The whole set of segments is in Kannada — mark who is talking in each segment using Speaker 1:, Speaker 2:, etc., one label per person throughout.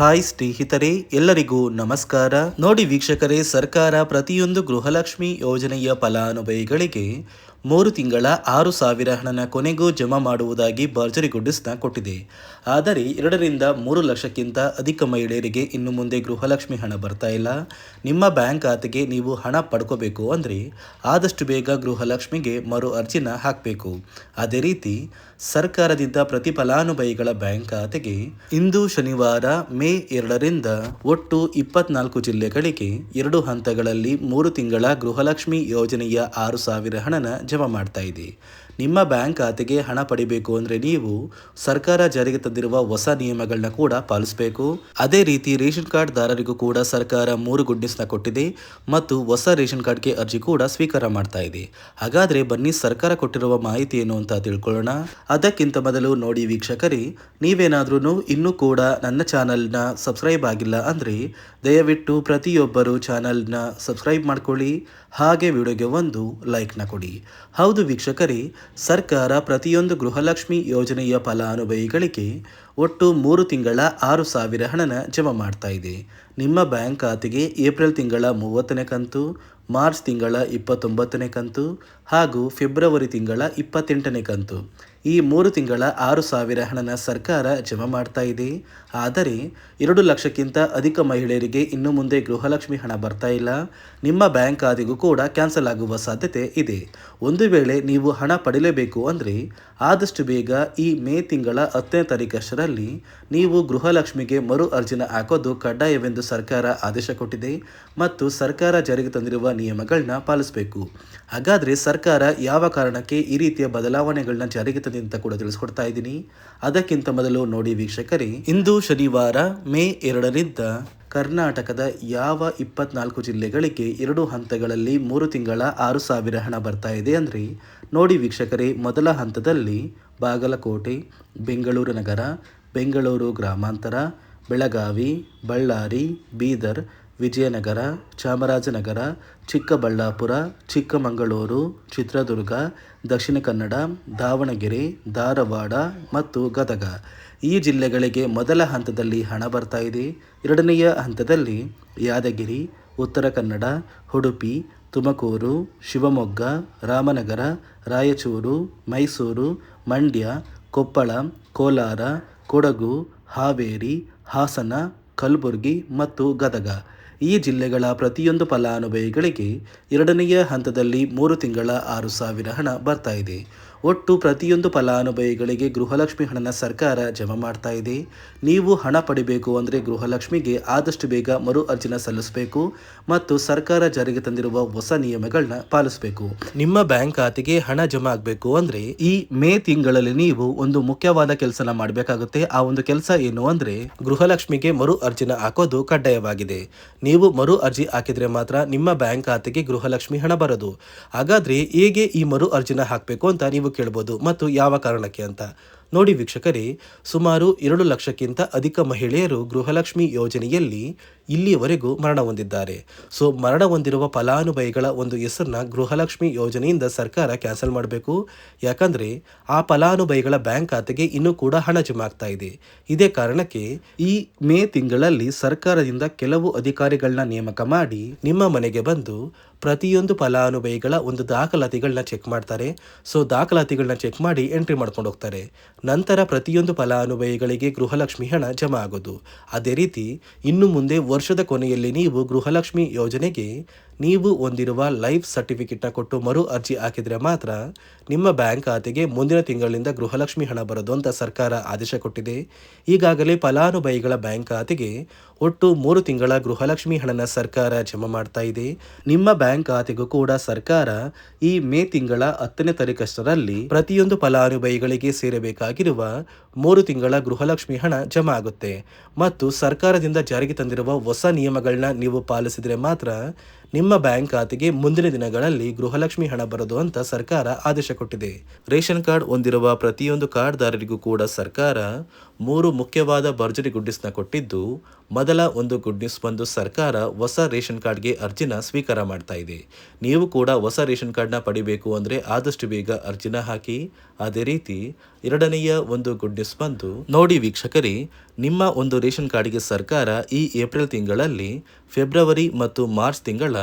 Speaker 1: ಹಾಯ್ ಸ್ನೇಹಿತರೆ, ಎಲ್ಲರಿಗೂ ನಮಸ್ಕಾರ. ನೋಡಿ ವೀಕ್ಷಕರೇ, ಸರ್ಕಾರ ಪ್ರತಿಯೊಂದು ಗೃಹಲಕ್ಷ್ಮಿ ಯೋಜನೆಯ ಫಲಾನುಭವಿಗಳಿಗೆ 3 ತಿಂಗಳ 6,000 ಹಣನ ಕೊನೆಗೂ ಜಮಾ ಮಾಡುವುದಾಗಿ ಭರ್ಜರಿ ಗುಡ್ಡಿಸ್ನ ಕೊಟ್ಟಿದೆ. ಆದರೆ 2ರಿಂದ 3 ಲಕ್ಷಕ್ಕಿಂತ ಅಧಿಕ ಮಹಿಳೆಯರಿಗೆ ಇನ್ನು ಮುಂದೆ ಗೃಹಲಕ್ಷ್ಮಿ ಹಣ ಬರ್ತಾ ಇಲ್ಲ. ನಿಮ್ಮ ಬ್ಯಾಂಕ್ ಖಾತೆಗೆ ನೀವು ಹಣ ಪಡ್ಕೋಬೇಕು ಅಂದರೆ ಆದಷ್ಟು ಬೇಗ ಗೃಹಲಕ್ಷ್ಮಿಗೆ ಮರು ಅರ್ಜಿನ ಹಾಕಬೇಕು. ಅದೇ ರೀತಿ ಸರ್ಕಾರದಿಂದ ಪ್ರತಿ ಫಲಾನುಭವಿಗಳ ಬ್ಯಾಂಕ್ ಖಾತೆಗೆ ಇಂದು ಶನಿವಾರ ಮೇ 2ರಿಂದ ಒಟ್ಟು 24 ಜಿಲ್ಲೆಗಳಿಗೆ 2 ಹಂತಗಳಲ್ಲಿ 3 ತಿಂಗಳ ಗೃಹಲಕ್ಷ್ಮಿ ಯೋಜನೆಯ 6,000 ಹಣನ ಜಮಾ ಮಾಡ್ತಾ ಇದೆ. ನಿಮ್ಮ ಬ್ಯಾಂಕ್ ಖಾತೆಗೆ ಹಣ ಪಡಿಬೇಕು ಅಂದರೆ ನೀವು ಸರ್ಕಾರ ಜಾರಿಗೆ ತಂದಿರುವ ಹೊಸ ನಿಯಮಗಳನ್ನ ಕೂಡ ಪಾಲಿಸಬೇಕು. ಅದೇ ರೀತಿ ರೇಷನ್ ಕಾರ್ಡ್ ದಾರರಿಗೂ ಕೂಡ ಸರ್ಕಾರ 3 ಗುಡ್ ನ್ಯೂಸ್ನ ಕೊಟ್ಟಿದೆ ಮತ್ತು ಹೊಸ ರೇಷನ್ ಕಾರ್ಡ್ಗೆ ಅರ್ಜಿ ಕೂಡ ಸ್ವೀಕಾರ ಮಾಡ್ತಾ ಇದೆ. ಹಾಗಾದ್ರೆ ಬನ್ನಿ ಸರ್ಕಾರ ಕೊಟ್ಟಿರುವ ಮಾಹಿತಿ ಏನು ಅಂತ ತಿಳ್ಕೊಳ್ಳೋಣ. ಅದಕ್ಕಿಂತ ಮೊದಲು ನೋಡಿ ವೀಕ್ಷಕರೇ, ನೀವೇನಾದ್ರೂ ಇನ್ನೂ ಕೂಡ ನನ್ನ ಚಾನಲ್ನ ಸಬ್ಸ್ಕ್ರೈಬ್ ಆಗಿಲ್ಲ ಅಂದರೆ ದಯವಿಟ್ಟು ಪ್ರತಿಯೊಬ್ಬರು ಚಾನಲ್ನ ಸಬ್ಸ್ಕ್ರೈಬ್ ಮಾಡ್ಕೊಳ್ಳಿ, ಹಾಗೆ ವಿಡಿಯೋಗೆ ಒಂದು ಲೈಕ್ನ ಕೊಡಿ. ಹೌದು ವೀಕ್ಷಕರೇ, ಸರ್ಕಾರ ಪ್ರತಿಯೊಂದು ಗೃಹಲಕ್ಷ್ಮಿ ಯೋಜನೆಯ ಫಲಾನುಭವಿಗಳಿಗೆ ಒಟ್ಟು 3 ತಿಂಗಳ 6,000 ಹಣನ ಜಮಾ ಮಾಡ್ತಾ ಇದೆ. ನಿಮ್ಮ ಬ್ಯಾಂಕ್ ಖಾತೆಗೆ ಏಪ್ರಿಲ್ ತಿಂಗಳ 30ನೇ ಕಂತು, ಮಾರ್ಚ್ ತಿಂಗಳ 29ನೇ ಕಂತು ಹಾಗೂ ಫೆಬ್ರವರಿ ತಿಂಗಳ 28ನೇ ಕಂತು, ಈ 3 ತಿಂಗಳ 6,000 ಹಣನ ಸರ್ಕಾರ ಜಮಾ ಮಾಡ್ತಾ ಇದೆ. ಆದರೆ 2 ಲಕ್ಷಕ್ಕಿಂತ ಅಧಿಕ ಮಹಿಳೆಯರಿಗೆ ಇನ್ನು ಮುಂದೆ ಗೃಹಲಕ್ಷ್ಮಿ ಹಣ ಬರ್ತಾ ಇಲ್ಲ. ನಿಮ್ಮ ಬ್ಯಾಂಕ್ ಖಾತೆಗೂ ಕೂಡ ಕ್ಯಾನ್ಸಲ್ ಆಗುವ ಸಾಧ್ಯತೆ ಇದೆ. ಒಂದು ವೇಳೆ ನೀವು ಹಣ ಪಡೆಯಲೇಬೇಕು ಅಂದರೆ ಆದಷ್ಟು ಬೇಗ ಈ ಮೇ ತಿಂಗಳ 10ನೇ ತಾರೀಕಷ್ಟರಲ್ಲಿ ನೀವು ಗೃಹಲಕ್ಷ್ಮಿಗೆ ಮರು ಅರ್ಜಿನ ಹಾಕೋದು ಕಡ್ಡಾಯವೆಂದು ಸರ್ಕಾರ ಆದೇಶ ಕೊಟ್ಟಿದೆ ಮತ್ತು ಸರ್ಕಾರ ಜಾರಿಗೆ ತಂದಿರುವ ನಿಯಮಗಳನ್ನ ಪಾಲಿಸಬೇಕು. ಹಾಗಾದರೆ ಸರ್ಕಾರ ಯಾವ ಕಾರಣಕ್ಕೆ ಈ ರೀತಿಯ ಬದಲಾವಣೆಗಳನ್ನ ಜಾರಿಗೆ ತಂದಿದೆ ಅಂತ ಕೂಡ ತಿಳಿಸ್ಕೊಡ್ತಾ ಇದ್ದೀನಿ. ಅದಕ್ಕಿಂತ ಮೊದಲು ನೋಡಿ ವೀಕ್ಷಕರೇ, ಇಂದು ಶನಿವಾರ ಮೇ 2ರಿಂದ ಕರ್ನಾಟಕದ ಯಾವ 24 ಜಿಲ್ಲೆಗಳಿಗೆ 2 ಹಂತಗಳಲ್ಲಿ 3 ತಿಂಗಳ 6,000 ಹಣ ಬರ್ತಾ ಇದೆ ಅಂದರೆ ನೋಡಿ ವೀಕ್ಷಕರೇ, ಮೊದಲ ಹಂತದಲ್ಲಿ ಬಾಗಲಕೋಟೆ, ಬೆಂಗಳೂರು ನಗರ, ಬೆಂಗಳೂರು ಗ್ರಾಮಾಂತರ, ಬೆಳಗಾವಿ, ಬಳ್ಳಾರಿ, ಬೀದರ್, ವಿಜಯನಗರ, ಚಾಮರಾಜನಗರ, ಚಿಕ್ಕಬಳ್ಳಾಪುರ, ಚಿಕ್ಕಮಗಳೂರು, ಚಿತ್ರದುರ್ಗ, ದಕ್ಷಿಣ ಕನ್ನಡ, ದಾವಣಗೆರೆ, ಧಾರವಾಡ ಮತ್ತು ಗದಗ, ಈ ಜಿಲ್ಲೆಗಳಿಗೆ ಮೊದಲ ಹಂತದಲ್ಲಿ ಹಣ ಬರ್ತಾ ಇದೆ. ಎರಡನೆಯ ಹಂತದಲ್ಲಿ ಯಾದಗಿರಿ, ಉತ್ತರ ಕನ್ನಡ, ಉಡುಪಿ, ತುಮಕೂರು, ಶಿವಮೊಗ್ಗ, ರಾಮನಗರ, ರಾಯಚೂರು, ಮೈಸೂರು, ಮಂಡ್ಯ, ಕೊಪ್ಪಳ, ಕೋಲಾರ, ಕೊಡಗು, ಹಾವೇರಿ, ಹಾಸನ, ಕಲಬುರಗಿ ಮತ್ತು ಗದಗ, ಈ ಜಿಲ್ಲೆಗಳ ಪ್ರತಿಯೊಂದು ಫಲಾನುಭವಿಗಳಿಗೆ 2ನೆಯ ಹಂತದಲ್ಲಿ 3 ತಿಂಗಳ 6,000 ಹಣ ಬರ್ತಾ ಇದೆ. ಒಟ್ಟು ಪ್ರತಿಯೊಂದು ಫಲಾನುಭವಿಗಳಿಗೆ ಗೃಹಲಕ್ಷ್ಮಿ ಹಣನ ಸರ್ಕಾರ ಜಮಾ ಮಾಡ್ತಾ ಇದೆ. ನೀವು ಹಣ ಪಡಿಬೇಕು ಅಂದರೆ ಗೃಹಲಕ್ಷ್ಮಿಗೆ ಆದಷ್ಟು ಬೇಗ ಮರು ಅರ್ಜಿನ ಸಲ್ಲಿಸಬೇಕು ಮತ್ತು ಸರ್ಕಾರ ಜಾರಿಗೆ ತಂದಿರುವ ಹೊಸ ನಿಯಮಗಳನ್ನ ಪಾಲಿಸಬೇಕು. ನಿಮ್ಮ ಬ್ಯಾಂಕ್ ಖಾತೆಗೆ ಹಣ ಜಮಾ ಆಗಬೇಕು ಅಂದರೆ ಈ ಮೇ ತಿಂಗಳಲ್ಲಿ ನೀವು ಒಂದು ಮುಖ್ಯವಾದ ಕೆಲಸನ ಮಾಡಬೇಕಾಗುತ್ತೆ. ಆ ಒಂದು ಕೆಲಸ ಏನು ಅಂದರೆ ಗೃಹಲಕ್ಷ್ಮಿಗೆ ಮರು ಅರ್ಜಿನ ಹಾಕೋದು ಕಡ್ಡಾಯವಾಗಿದೆ. ನೀವು ಮರು ಅರ್ಜಿ ಹಾಕಿದ್ರೆ ಮಾತ್ರ ನಿಮ್ಮ ಬ್ಯಾಂಕ್ ಖಾತೆಗೆ ಗೃಹಲಕ್ಷ್ಮಿ ಹಣ ಬರೋದು. ಹಾಗಾದ್ರೆ ಹೇಗೆ ಈ ಮರು ಅರ್ಜಿನ ಹಾಕಬೇಕು ಅಂತ ನೀವು ಕೇಳಬಹುದು ಮತ್ತು ಯಾವ ಕಾರಣಕ್ಕೆ ಅಂತ ನೋಡಿ ವೀಕ್ಷಕರೇ, ಸುಮಾರು 2 ಲಕ್ಷಕ್ಕಿಂತ ಅಧಿಕ ಮಹಿಳೆಯರು ಗೃಹಲಕ್ಷ್ಮಿ ಯೋಜನೆಯಲ್ಲಿ ಇಲ್ಲಿಯವರೆಗೂ ಮರಣ ಹೊಂದಿದ್ದಾರೆ. ಸೊ ಮರಣ ಹೊಂದಿರುವ ಫಲಾನುಭವಿಗಳ ಒಂದು ಹೆಸರನ್ನ ಗೃಹಲಕ್ಷ್ಮಿ ಯೋಜನೆಯಿಂದ ಸರ್ಕಾರ ಕ್ಯಾನ್ಸಲ್ ಮಾಡಬೇಕು. ಯಾಕಂದ್ರೆ ಆ ಫಲಾನುಭವಿಗಳ ಬ್ಯಾಂಕ್ ಖಾತೆಗೆ ಇನ್ನೂ ಕೂಡ ಹಣ ಜಮಾ ಆಗ್ತಾ ಇದೆ. ಇದೇ ಕಾರಣಕ್ಕೆ ಈ ಮೇ ತಿಂಗಳಲ್ಲಿ ಸರ್ಕಾರದಿಂದ ಕೆಲವು ಅಧಿಕಾರಿಗಳನ್ನ ನೇಮಕ ಮಾಡಿ ನಿಮ್ಮ ಮನೆಗೆ ಬಂದು ಪ್ರತಿಯೊಂದು ಫಲಾನುಭವಿಗಳ ಒಂದು ದಾಖಲಾತಿಗಳನ್ನ ಚೆಕ್ ಮಾಡ್ತಾರೆ. ಸೊ ದಾಖಲಾತಿಗಳನ್ನ ಚೆಕ್ ಮಾಡಿ ಎಂಟ್ರಿ ಮಾಡ್ಕೊಂಡು ಹೋಗ್ತಾರೆ. ನಂತರ ಪ್ರತಿಯೊಂದು ಫಲಾನುಭವಿಗಳಿಗೆ ಗೃಹಲಕ್ಷ್ಮಿ ಹಣ ಜಮಾ ಆಗೋದು. ಅದೇ ರೀತಿ ಇನ್ನು ಮುಂದೆ ವರ್ಷದ ಕೊನೆಯಲ್ಲಿ ನೀವು ಗೃಹಲಕ್ಷ್ಮಿ ಯೋಜನೆಗೆ ನೀವು ಹೊಂದಿರುವ ಲೈಫ್ ಸರ್ಟಿಫಿಕೇಟ್ನ ಕೊಟ್ಟು ಮರು ಅರ್ಜಿ ಹಾಕಿದರೆ ಮಾತ್ರ ನಿಮ್ಮ ಬ್ಯಾಂಕ್ ಖಾತೆಗೆ ಮುಂದಿನ ತಿಂಗಳಿಂದ ಗೃಹಲಕ್ಷ್ಮಿ ಹಣ ಬರೋದು ಅಂತ ಸರ್ಕಾರ ಆದೇಶ ಕೊಟ್ಟಿದೆ. ಈಗಾಗಲೇ ಫಲಾನುಭವಿಗಳ ಬ್ಯಾಂಕ್ ಖಾತೆಗೆ ಒಟ್ಟು 3 ತಿಂಗಳ ಗೃಹಲಕ್ಷ್ಮಿ ಹಣನ ಸರ್ಕಾರ ಜಮಾ ಮಾಡ್ತಾ ಇದೆ. ನಿಮ್ಮ ಬ್ಯಾಂಕ್ ಖಾತೆಗೂ ಕೂಡ ಸರ್ಕಾರ ಈ ಮೇ ತಿಂಗಳ 10ನೇ ತಾರೀಕಷ್ಟರಲ್ಲಿ ಪ್ರತಿಯೊಂದು ಫಲಾನುಭವಿಗಳಿಗೆ ಸೇರಬೇಕಾಗಿರುವ 3 ತಿಂಗಳ ಗೃಹಲಕ್ಷ್ಮಿ ಹಣ ಜಮಾ ಆಗುತ್ತೆ ಮತ್ತು ಸರ್ಕಾರದಿಂದ ಜಾರಿಗೆ ತಂದಿರುವ ಹೊಸ ನಿಯಮಗಳನ್ನ ನೀವು ಪಾಲಿಸಿದರೆ ಮಾತ್ರ ನಿಮ್ಮ ಬ್ಯಾಂಕ್ ಖಾತೆಗೆ ಮುಂದಿನ ದಿನಗಳಲ್ಲಿ ಗೃಹಲಕ್ಷ್ಮಿ ಹಣ ಬರೋದು ಅಂತ ಸರ್ಕಾರ ಆದೇಶ ಕೊಟ್ಟಿದೆ. ರೇಷನ್ ಕಾರ್ಡ್ ಹೊಂದಿರುವ ಪ್ರತಿಯೊಂದು ಕಾರ್ಡ್ದಾರರಿಗೂ ಕೂಡ ಸರ್ಕಾರ 3 ಮುಖ್ಯವಾದ ಭರ್ಜರಿ ಗುಡ್ ನ್ಯೂಸ್ನ ಕೊಟ್ಟಿದ್ದು, ಮೊದಲ ಒಂದು ಗುಡ್ ನ್ಯೂಸ್ ಬಂದು ಸರ್ಕಾರ ಹೊಸ ರೇಷನ್ ಕಾರ್ಡ್ಗೆ ಅರ್ಜಿನ ಸ್ವೀಕಾರ ಮಾಡ್ತಾ ಇದೆ. ನೀವು ಕೂಡ ಹೊಸ ರೇಷನ್ ಕಾರ್ಡ್ನ ಪಡಿಬೇಕು ಅಂದರೆ ಆದಷ್ಟು ಬೇಗ ಅರ್ಜಿನ ಹಾಕಿ. ಅದೇ ರೀತಿ ಎರಡನೆಯ ಒಂದು ಗುಡ್ ನ್ಯೂಸ್ ಬಂದು ನೋಡಿ ವೀಕ್ಷಕರೇ, ನಿಮ್ಮ ಒಂದು ರೇಷನ್ ಕಾರ್ಡಿಗೆ ಸರ್ಕಾರ ಈ ಏಪ್ರಿಲ್ ತಿಂಗಳಲ್ಲಿ ಫೆಬ್ರವರಿ ಮತ್ತು ಮಾರ್ಚ್ ತಿಂಗಳ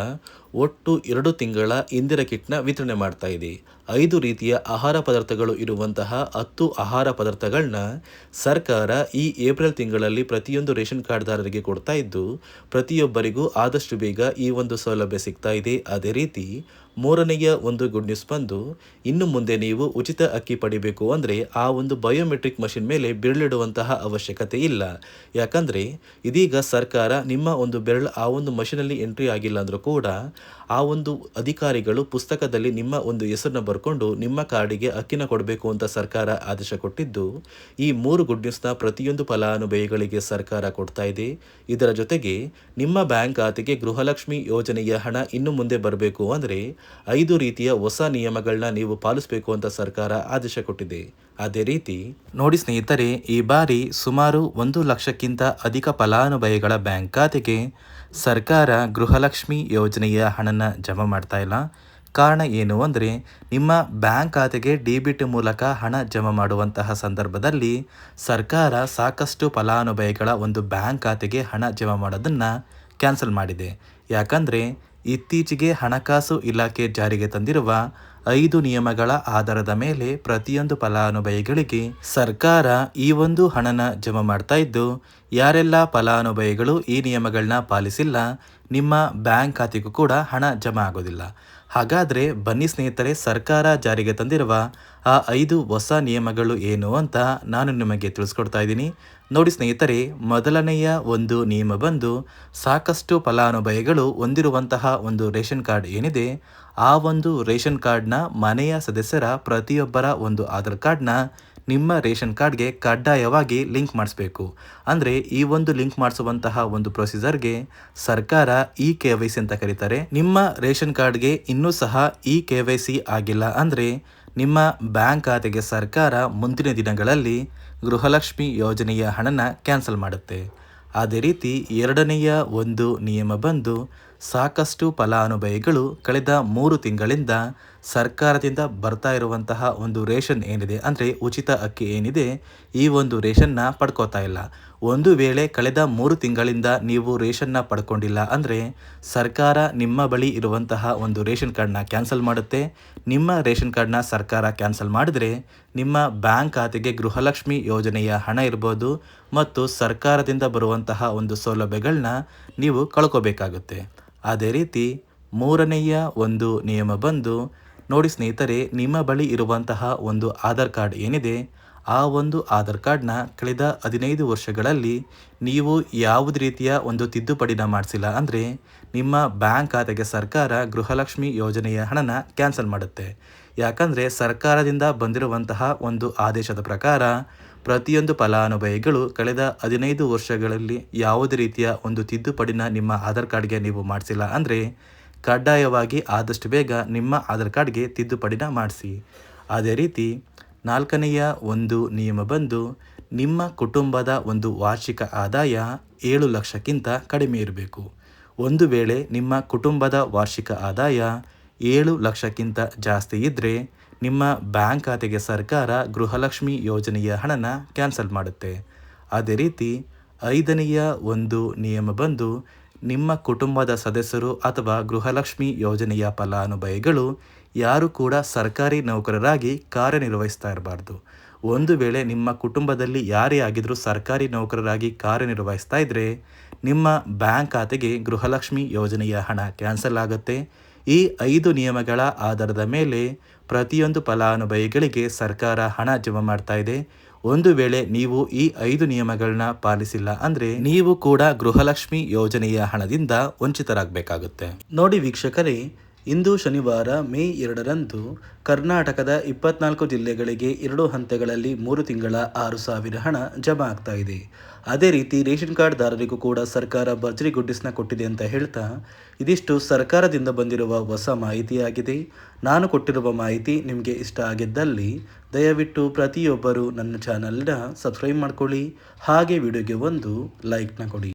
Speaker 1: ಒಟ್ಟು 2 ತಿಂಗಳ ಇಂದಿರಾ ಕಿಟ್ನ ವಿತರಣೆ ಮಾಡ್ತಾ ಇದೆ. 5 ರೀತಿಯ ಆಹಾರ ಪದಾರ್ಥಗಳು ಇರುವಂತಹ 10 ಆಹಾರ ಪದಾರ್ಥಗಳನ್ನ ಸರ್ಕಾರ ಈ ಏಪ್ರಿಲ್ ತಿಂಗಳಲ್ಲಿ ಪ್ರತಿಯೊಂದು ರೇಷನ್ ಕಾರ್ಡ್ದಾರರಿಗೆ ಕೊಡ್ತಾ ಇದ್ದು, ಪ್ರತಿಯೊಬ್ಬರಿಗೂ ಆದಷ್ಟು ಬೇಗ ಈ ಒಂದು ಸೌಲಭ್ಯ ಸಿಗ್ತಾ ಇದೆ. ಅದೇ ರೀತಿ ಮೂರನೆಯ ಒಂದು ಗುಡ್ ನ್ಯೂಸ್ ಬಂದು, ಇನ್ನು ಮುಂದೆ ನೀವು ಉಚಿತ ಅಕ್ಕಿ ಪಡಿಬೇಕು ಅಂದರೆ ಆ ಒಂದು ಬಯೋಮೆಟ್ರಿಕ್ ಮಷಿನ್ ಮೇಲೆ ಬೆರಳಿಡುವಂತಹ ಅವಶ್ಯಕತೆ ಇಲ್ಲ. ಯಾಕಂದರೆ ಇದೀಗ ಸರ್ಕಾರ ನಿಮ್ಮ ಒಂದು ಬೆರಳು ಆ ಒಂದು ಮಷಿನಲ್ಲಿ ಎಂಟ್ರಿ ಆಗಿಲ್ಲ ಅಂದರೂ ಕೂಡ ಆ ಒಂದು ಅಧಿಕಾರಿಗಳು ಪುಸ್ತಕದಲ್ಲಿ ನಿಮ್ಮ ಒಂದು ಹೆಸರನ್ನ ಬರ್ಕೊಂಡು ನಿಮ್ಮ ಕಾರ್ಡಿಗೆ ಅಕ್ಕಿನ ಕೊಡಬೇಕು ಅಂತ ಸರ್ಕಾರ ಆದೇಶ ಕೊಟ್ಟಿದ್ದು, ಈ 3 ಗುಡ್ ನ್ಯೂಸ್ನ ಪ್ರತಿಯೊಂದು ಫಲಾನುಭವಿಗಳಿಗೆ ಸರ್ಕಾರ ಕೊಡ್ತಾ ಇದೆ. ಇದರ ಜೊತೆಗೆ ನಿಮ್ಮ ಬ್ಯಾಂಕ್ ಖಾತೆಗೆ ಗೃಹಲಕ್ಷ್ಮಿ ಯೋಜನೆಯ ಹಣ ಇನ್ನು ಮುಂದೆ ಬರಬೇಕು ಅಂದರೆ 5 ರೀತಿಯ ಹೊಸ ನಿಯಮಗಳನ್ನ ನೀವು ಪಾಲಿಸಬೇಕು ಅಂತ ಸರ್ಕಾರ ಆದೇಶ ಕೊಟ್ಟಿದೆ. ಅದೇ ರೀತಿ ನೋಡಿ ಸ್ನೇಹಿತರೆ, ಈ ಬಾರಿ ಸುಮಾರು 1 ಲಕ್ಷಕ್ಕಿಂತ ಅಧಿಕ ಫಲಾನುಭವಿಗಳ ಬ್ಯಾಂಕ್ ಖಾತೆಗೆ ಸರ್ಕಾರ ಗೃಹಲಕ್ಷ್ಮಿ ಯೋಜನೆಯ ಹಣನ ಜಮಾ ಮಾಡ್ತಾ ಇಲ್ಲ. ಕಾರಣ ಏನು ಅಂದರೆ, ನಿಮ್ಮ ಬ್ಯಾಂಕ್ ಖಾತೆಗೆ ಡೆಬಿಟ್ ಮೂಲಕ ಹಣ ಜಮಾ ಮಾಡುವಂತಹ ಸಂದರ್ಭದಲ್ಲಿ ಸರ್ಕಾರ ಸಾಕಷ್ಟು ಫಲಾನುಭವಿಗಳ ಒಂದು ಬ್ಯಾಂಕ್ ಖಾತೆಗೆ ಹಣ ಜಮಾ ಮಾಡೋದನ್ನು ಕ್ಯಾನ್ಸಲ್ ಮಾಡಿದೆ. ಯಾಕಂದರೆ ಇತ್ತೀಚೆಗೆ ಹಣಕಾಸು ಇಲಾಖೆ ಜಾರಿಗೆ ತಂದಿರುವ 5 ನಿಯಮಗಳ ಆಧಾರದ ಮೇಲೆ ಪ್ರತಿಯೊಂದು ಫಲಾನುಭವಿಗಳಿಗೆ ಸರ್ಕಾರ ಈ ಒಂದು ಹಣನ ಜಮಾ ಮಾಡ್ತಾ ಇದ್ದು, ಯಾರೆಲ್ಲ ಫಲಾನುಭವಿಗಳು ಈ ನಿಯಮಗಳನ್ನ ಪಾಲಿಸಿಲ್ಲ ನಿಮ್ಮ ಬ್ಯಾಂಕ್ ಖಾತೆಗೂ ಕೂಡ ಹಣ ಜಮಾ ಆಗೋದಿಲ್ಲ. ಹಾಗಾದರೆ ಬನ್ನಿ ಸ್ನೇಹಿತರೆ, ಸರ್ಕಾರ ಜಾರಿಗೆ ತಂದಿರುವ ಆ 5 ಹೊಸ ನಿಯಮಗಳು ಏನು ಅಂತ ನಾನು ನಿಮಗೆ ತಿಳಿಸ್ಕೊಡ್ತಾ ಇದ್ದೀನಿ. ನೋಡಿ ಸ್ನೇಹಿತರೆ, ಮೊದಲನೆಯ ಒಂದು ನಿಯಮ ಬಂದು, ಸಾಕಷ್ಟು ಫಲಾನುಭವಿಗಳು ಹೊಂದಿರುವಂತಹ ಒಂದು ರೇಷನ್ ಕಾರ್ಡ್ ಏನಿದೆ, ಆ ಒಂದು ರೇಷನ್ ಕಾರ್ಡ್ನ ಮನೆಯ ಸದಸ್ಯರ ಪ್ರತಿಯೊಬ್ಬರ ಒಂದು ಆಧಾರ್ ಕಾರ್ಡ್ನ ನಿಮ್ಮ ರೇಷನ್ ಕಾರ್ಡ್ಗೆ ಕಡ್ಡಾಯವಾಗಿ ಲಿಂಕ್ ಮಾಡಿಸ್ಬೇಕು. ಅಂದರೆ ಈ ಒಂದು ಲಿಂಕ್ ಮಾಡಿಸುವಂತಹ ಒಂದು ಪ್ರೊಸೀಜರ್ಗೆ ಸರ್ಕಾರ KYC ಅಂತ ಕರೀತಾರೆ. ನಿಮ್ಮ ರೇಷನ್ ಕಾರ್ಡ್ಗೆ ಇನ್ನೂ ಸಹ KYC ಆಗಿಲ್ಲ ಅಂದರೆ ನಿಮ್ಮ ಬ್ಯಾಂಕ್ ಖಾತೆಗೆ ಸರ್ಕಾರ ಮುಂದಿನ ದಿನಗಳಲ್ಲಿ ಗೃಹಲಕ್ಷ್ಮಿ ಯೋಜನೆಯ ಹಣನ ಕ್ಯಾನ್ಸಲ್ ಮಾಡುತ್ತೆ. ಅದೇ ರೀತಿ ಎರಡನೆಯ ಒಂದು ನಿಯಮ ಬಂದು, ಸಾಕಷ್ಟು ಫಲಾನುಭವಿಗಳು ಕಳೆದ 3 ತಿಂಗಳಿಂದ ಸರ್ಕಾರದಿಂದ ಬರ್ತಾ ಇರುವಂತಹ ಒಂದು ರೇಷನ್ ಏನಿದೆ, ಅಂದರೆ ಉಚಿತ ಅಕ್ಕಿ ಏನಿದೆ, ಈ ಒಂದು ರೇಷನ್ನ ಪಡ್ಕೋತಾ ಇಲ್ಲ. ಒಂದು ವೇಳೆ ಕಳೆದ 3 ತಿಂಗಳಿಂದ ನೀವು ರೇಷನ್ನ ಪಡ್ಕೊಂಡಿಲ್ಲ ಅಂದರೆ ಸರ್ಕಾರ ನಿಮ್ಮ ಬಳಿ ಇರುವಂತಹ ಒಂದು ರೇಷನ್ ಕಾರ್ಡ್ನ ಕ್ಯಾನ್ಸಲ್ ಮಾಡುತ್ತೆ. ನಿಮ್ಮ ರೇಷನ್ ಕಾರ್ಡ್ನ ಸರ್ಕಾರ ಕ್ಯಾನ್ಸಲ್ ಮಾಡಿದ್ರೆ ನಿಮ್ಮ ಬ್ಯಾಂಕ್ ಖಾತೆಗೆ ಗೃಹಲಕ್ಷ್ಮಿ ಯೋಜನೆಯ ಹಣ ಇರ್ಬೋದು ಮತ್ತು ಸರ್ಕಾರದಿಂದ ಬರುವಂತಹ ಒಂದು ಸೌಲಭ್ಯಗಳನ್ನ ನೀವು ಕಳ್ಕೋಬೇಕಾಗುತ್ತೆ. ಅದೇ ರೀತಿ ಮೂರನೆಯ ಒಂದು ನಿಯಮ ಬಂದು, ನೋಡಿ ಸ್ನೇಹಿತರೆ, ನಿಮ್ಮ ಬಳಿ ಇರುವಂತಹ ಒಂದು ಆಧಾರ್ ಕಾರ್ಡ್ ಏನಿದೆ, ಆ ಒಂದು ಆಧಾರ್ ಕಾರ್ಡ್ನ ಕಳೆದ 15 ವರ್ಷಗಳಲ್ಲಿ ನೀವು ಯಾವುದೇ ರೀತಿಯ ಒಂದು ತಿದ್ದುಪಡಿನ ಮಾಡಿಸಿಲ್ಲ ಅಂದರೆ ನಿಮ್ಮ ಬ್ಯಾಂಕ್ ಖಾತೆಗೆ ಸರ್ಕಾರ ಗೃಹಲಕ್ಷ್ಮಿ ಯೋಜನೆಯ ಹಣನ ಕ್ಯಾನ್ಸಲ್ ಮಾಡುತ್ತೆ. ಯಾಕಂದರೆ ಸರ್ಕಾರದಿಂದ ಬಂದಿರುವಂತಹ ಒಂದು ಆದೇಶದ ಪ್ರಕಾರ ಪ್ರತಿಯೊಂದು ಫಲಾನುಭವಿಗಳು ಕಳೆದ 15 ವರ್ಷಗಳಲ್ಲಿ ಯಾವುದೇ ರೀತಿಯ ಒಂದು ತಿದ್ದುಪಡಿನ ನಿಮ್ಮ ಆಧಾರ್ ಕಾರ್ಡ್ಗೆ ನೀವು ಮಾಡಿಸಿಲ್ಲ ಅಂದರೆ ಕಡ್ಡಾಯವಾಗಿ ಆದಷ್ಟು ಬೇಗ ನಿಮ್ಮ ಆಧಾರ್ ಕಾರ್ಡ್ಗೆ ತಿದ್ದುಪಡಿನ ಮಾಡಿಸಿ. ಅದೇ ರೀತಿ 4ನೆಯ ಒಂದು ನಿಯಮ ಬಂದು, ನಿಮ್ಮ ಕುಟುಂಬದ ಒಂದು ವಾರ್ಷಿಕ ಆದಾಯ 7 ಲಕ್ಷಕ್ಕಿಂತ ಕಡಿಮೆ ಇರಬೇಕು. ಒಂದು ವೇಳೆ ನಿಮ್ಮ ಕುಟುಂಬದ ವಾರ್ಷಿಕ ಆದಾಯ 7 ಲಕ್ಷಕ್ಕಿಂತ ಜಾಸ್ತಿ ಇದ್ದರೆ ನಿಮ್ಮ ಬ್ಯಾಂಕ್ ಖಾತೆಗೆ ಸರ್ಕಾರ ಗೃಹಲಕ್ಷ್ಮಿ ಯೋಜನೆಯ ಹಣನ ಕ್ಯಾನ್ಸಲ್ ಮಾಡುತ್ತೆ. ಅದೇ ರೀತಿ 5ನೆಯ ಒಂದು ನಿಯಮ ಬಂದು, ನಿಮ್ಮ ಕುಟುಂಬದ ಸದಸ್ಯರು ಅಥವಾ ಗೃಹಲಕ್ಷ್ಮಿ ಯೋಜನೆಯ ಫಲಾನುಭವಿಗಳು ಯಾರು ಕೂಡ ಸರ್ಕಾರಿ ನೌಕರರಾಗಿ ಕಾರ್ಯನಿರ್ವಹಿಸ್ತಾ ಇರಬಾರ್ದು. ಒಂದು ವೇಳೆ ನಿಮ್ಮ ಕುಟುಂಬದಲ್ಲಿ ಯಾರೇ ಆಗಿದ್ರೂ ಸರ್ಕಾರಿ ನೌಕರರಾಗಿ ಕಾರ್ಯನಿರ್ವಹಿಸ್ತಾ ಇದ್ದರೆ ನಿಮ್ಮ ಬ್ಯಾಂಕ್ ಖಾತೆಗೆ ಗೃಹಲಕ್ಷ್ಮಿ ಯೋಜನೆಯ ಹಣ ಕ್ಯಾನ್ಸಲ್ ಆಗುತ್ತೆ. ಈ 5 ನಿಯಮಗಳ ಆಧಾರದ ಮೇಲೆ ಪ್ರತಿಯೊಂದು ಫಲಾನುಭವಿಗಳಿಗೆ ಸರ್ಕಾರ ಹಣ ಜಮಾ ಮಾಡ್ತಾ ಇದೆ. ಒಂದು ವೇಳೆ ನೀವು ಈ 5 ನಿಯಮಗಳನ್ನ ಪಾಲಿಸಿಲ್ಲ ಅಂದರೆ ನೀವು ಕೂಡ ಗೃಹಲಕ್ಷ್ಮಿ ಯೋಜನೆಯ ಹಣದಿಂದ ವಂಚಿತರಾಗಬೇಕಾಗುತ್ತೆ. ನೋಡಿ ವೀಕ್ಷಕರೇ, ಇಂದು ಶನಿವಾರ ಮೇ 2ರಂದು ಕರ್ನಾಟಕದ 24 ಜಿಲ್ಲೆಗಳಿಗೆ 2 ಹಂತಗಳಲ್ಲಿ 3 ತಿಂಗಳ 6,000 ಹಣ ಜಮಾ ಆಗ್ತಾ ಇದೆ. ಅದೇ ರೀತಿ ರೇಷನ್ ಕಾರ್ಡ್ದಾರರಿಗೂ ಕೂಡ ಸರ್ಕಾರ ಭರ್ಜರಿ ಗುಡ್ಡಿಸ್ನ ಕೊಟ್ಟಿದೆ ಅಂತ ಹೇಳ್ತಾ, ಇದಿಷ್ಟು ಸರ್ಕಾರದಿಂದ ಬಂದಿರುವ ಹೊಸ ಮಾಹಿತಿಯಾಗಿದೆ. ನಾನು ಕೊಟ್ಟಿರುವ ಮಾಹಿತಿ ನಿಮಗೆ ಇಷ್ಟ ಆಗಿದ್ದಲ್ಲಿ ದಯವಿಟ್ಟು ಪ್ರತಿಯೊಬ್ಬರು ನನ್ನ ಚಾನಲ್ನ ಸಬ್ಸ್ಕ್ರೈಬ್ ಮಾಡ್ಕೊಳ್ಳಿ, ಹಾಗೆ ವಿಡಿಯೋಗೆ ಒಂದು ಲೈಕ್ನ ಕೊಡಿ.